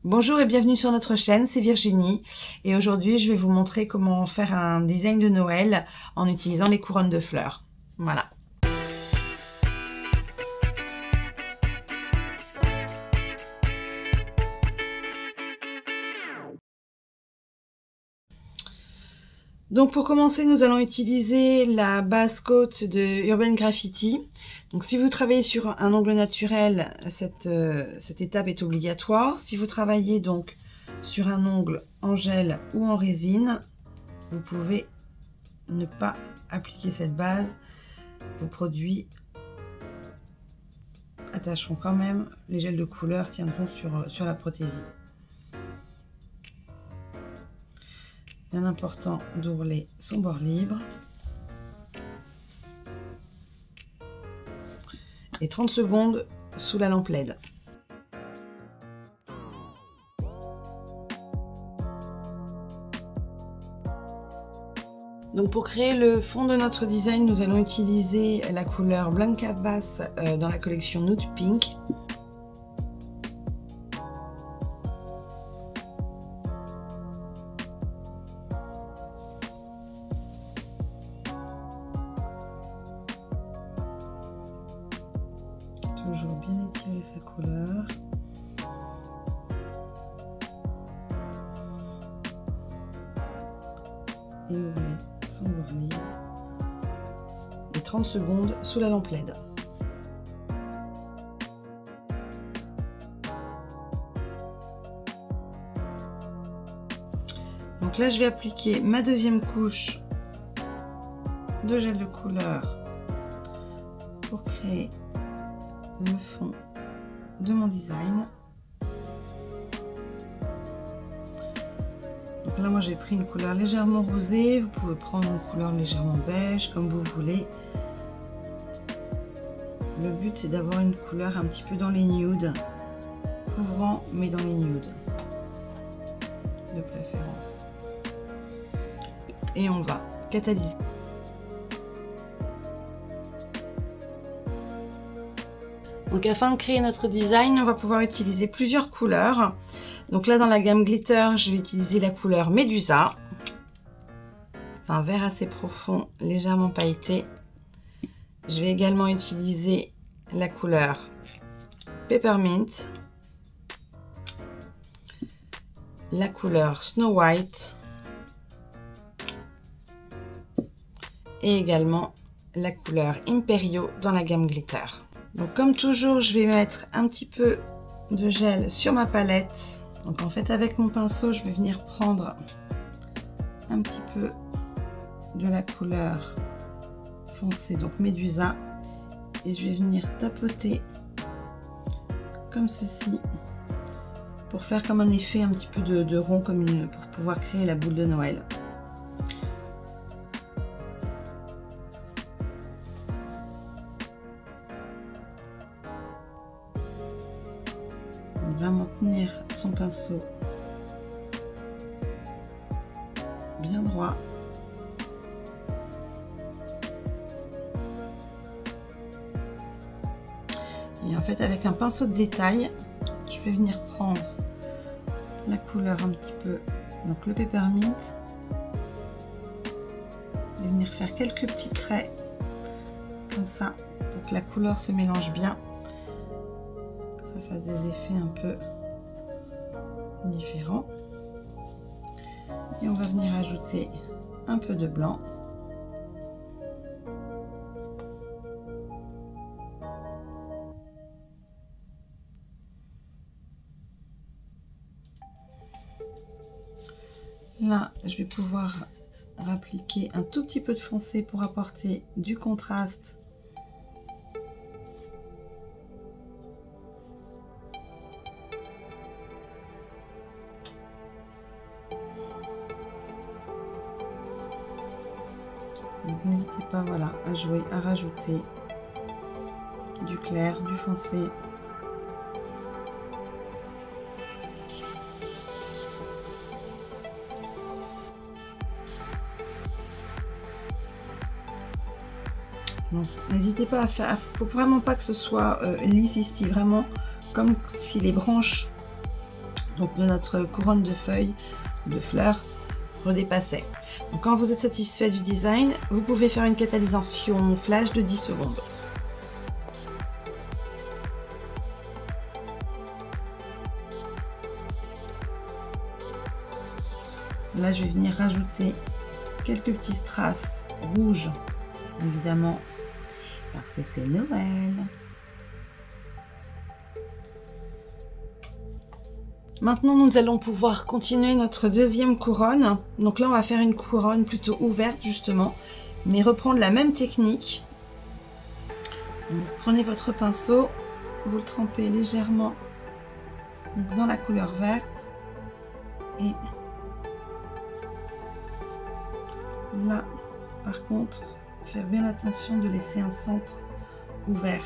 Bonjour et bienvenue sur notre chaîne, c'est Virginie et aujourd'hui je vais vous montrer comment faire un design de Noël en utilisant les couronnes de fleurs. Voilà. Donc pour commencer, nous allons utiliser la base coat de Urban Graffiti. Donc si vous travaillez sur un ongle naturel, cette étape est obligatoire. Si vous travaillez donc sur un ongle en gel ou en résine, vous pouvez ne pas appliquer cette base. Vos produits attacheront quand même, les gels de couleur tiendront sur la prothésie. Bien important d'ourler son bord libre. Et 30 secondes sous la lampe LED. Donc pour créer le fond de notre design, nous allons utiliser la couleur Blanca Bass dans la collection Nude Pink. Toujours bien étirer sa couleur. Et ouvrir son bord libre. Et 30 secondes sous la lampe LED. Donc là, je vais appliquer ma deuxième couche de gel de couleur pour créer le fond de mon design. Donc là, moi j'ai pris une couleur légèrement rosée, vous pouvez prendre une couleur légèrement beige comme vous voulez. Le but c'est d'avoir une couleur un petit peu dans les nudes, couvrant mais dans les nudes de préférence. Et on va catalyser. Donc afin de créer notre design, on va pouvoir utiliser plusieurs couleurs. Donc là dans la gamme Glitter, je vais utiliser la couleur Médusa. C'est un vert assez profond, légèrement pailleté. Je vais également utiliser la couleur Peppermint, la couleur Snow White et également la couleur Imperio dans la gamme Glitter. Donc comme toujours, je vais mettre un petit peu de gel sur ma palette. Donc en fait avec mon pinceau, je vais venir prendre un petit peu de la couleur foncée, donc Médusa, et je vais venir tapoter comme ceci pour faire comme un effet un petit peu de rond, comme pour pouvoir créer la boule de Noël. Vraiment tenir son pinceau bien droit. Et en fait avec un pinceau de détail, je vais venir prendre la couleur un petit peu, donc le Peppermint, et venir faire quelques petits traits comme ça pour que la couleur se mélange bien. Ça fasse des effets un peu différents. Et on va venir ajouter un peu de blanc. Là, je vais pouvoir appliquer un tout petit peu de foncé pour apporter du contraste. N'hésitez pas, voilà, à jouer, à rajouter du clair, du foncé. N'hésitez pas à faire, faut vraiment pas que ce soit lisse ici, vraiment comme si les branches donc de notre couronne de feuilles, de fleurs, redépassait. Donc quand vous êtes satisfait du design, vous pouvez faire une catalysation flash de 10 secondes. Là, je vais venir rajouter quelques petits strass rouges, évidemment, parce que c'est Noël. Maintenant, nous allons pouvoir continuer notre deuxième couronne. Donc là, on va faire une couronne plutôt ouverte, justement, mais reprendre la même technique. Vous prenez votre pinceau, vous le trempez légèrement dans la couleur verte et là, par contre, faire bien attention de laisser un centre ouvert.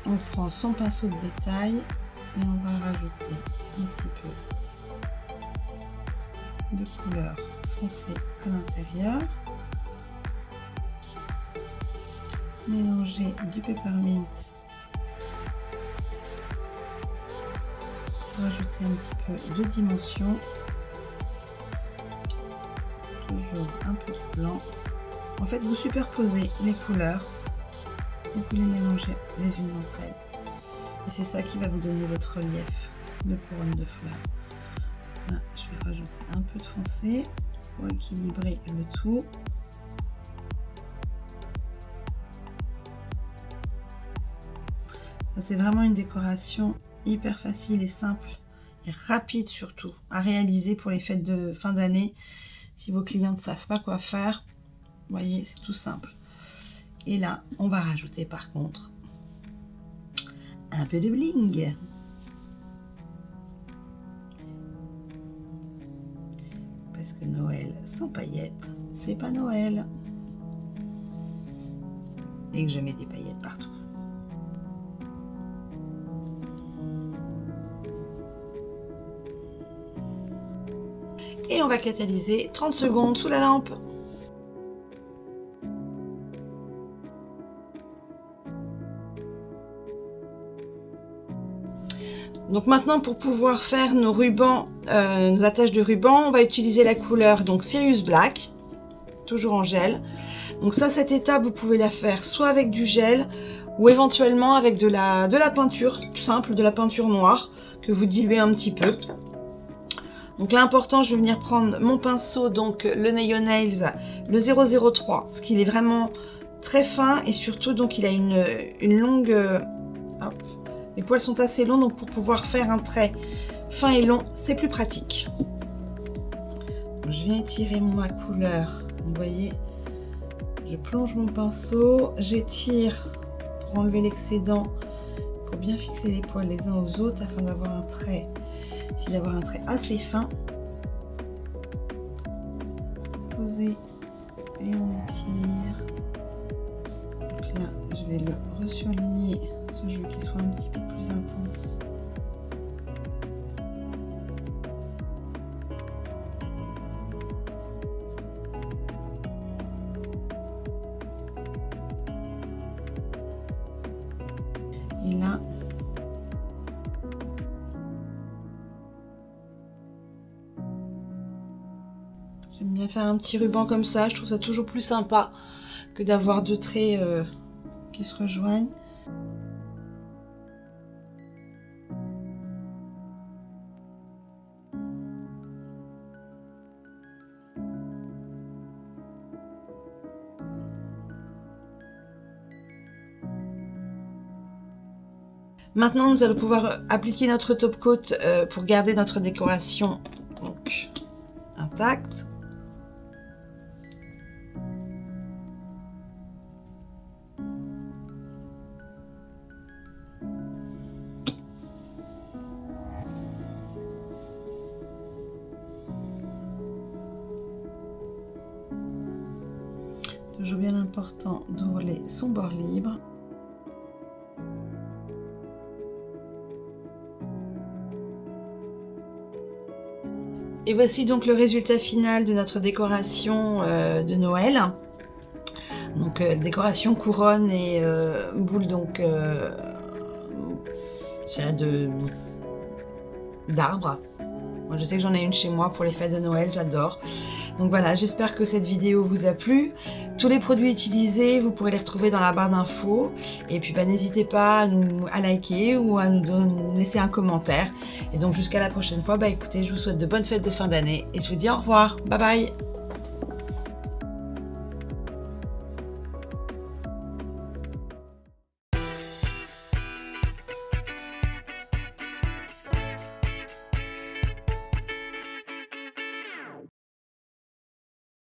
On prend son pinceau de détail et on va rajouter un petit peu de couleur foncée à l'intérieur. Mélanger du peppermint. Rajouter un petit peu de dimension. Toujours un peu de blanc. En fait, vous superposez les couleurs. Vous les mélanger les unes entre elles. Et c'est ça qui va vous donner votre relief de couronne de fleurs. Là, je vais rajouter un peu de foncé pour équilibrer le tout. C'est vraiment une décoration hyper facile et simple et rapide surtout à réaliser pour les fêtes de fin d'année. Si vos clients ne savent pas quoi faire, vous voyez, c'est tout simple. Et là, on va rajouter par contre un peu de bling. Parce que Noël sans paillettes, c'est pas Noël. Et que je mets des paillettes partout. Et on va catalyser 30 secondes sous la lampe. Donc maintenant, pour pouvoir faire nos rubans, nos attaches de ruban, on va utiliser la couleur donc Sirius Black, toujours en gel. Donc ça, cette étape, vous pouvez la faire soit avec du gel ou éventuellement avec de la peinture tout simple, de la peinture noire que vous diluez un petit peu. Donc l'important, je vais venir prendre mon pinceau, donc le Nail Nails, le 003, parce qu'il est vraiment très fin et surtout donc il a une longue... hop, les poils sont assez longs, donc pour pouvoir faire un trait fin et long, c'est plus pratique. Donc, je viens étirer ma couleur. Vous voyez, je plonge mon pinceau, j'étire pour enlever l'excédent, pour bien fixer les poils les uns aux autres afin d'avoir un trait, assez fin. Poser et on étire. Donc là, je vais le resurligner, ce jeu qui soit un petit peu plus intense. Et là, j'aime bien faire un petit ruban comme ça, je trouve ça toujours plus sympa que d'avoir deux traits qui se rejoignent. Maintenant, nous allons pouvoir appliquer notre top coat pour garder notre décoration donc intacte. Toujours bien important d'ourler son bord libre. Et voici donc le résultat final de notre décoration de Noël. Donc décoration couronne et boule donc je dirais d'arbre. Moi, je sais que j'en ai une chez moi pour les fêtes de Noël, j'adore. Donc voilà, j'espère que cette vidéo vous a plu. Tous les produits utilisés, vous pourrez les retrouver dans la barre d'infos. Et puis n'hésitez pas à liker ou à nous laisser un commentaire. Et donc jusqu'à la prochaine fois, écoutez, je vous souhaite de bonnes fêtes de fin d'année et je vous dis au revoir. Bye bye.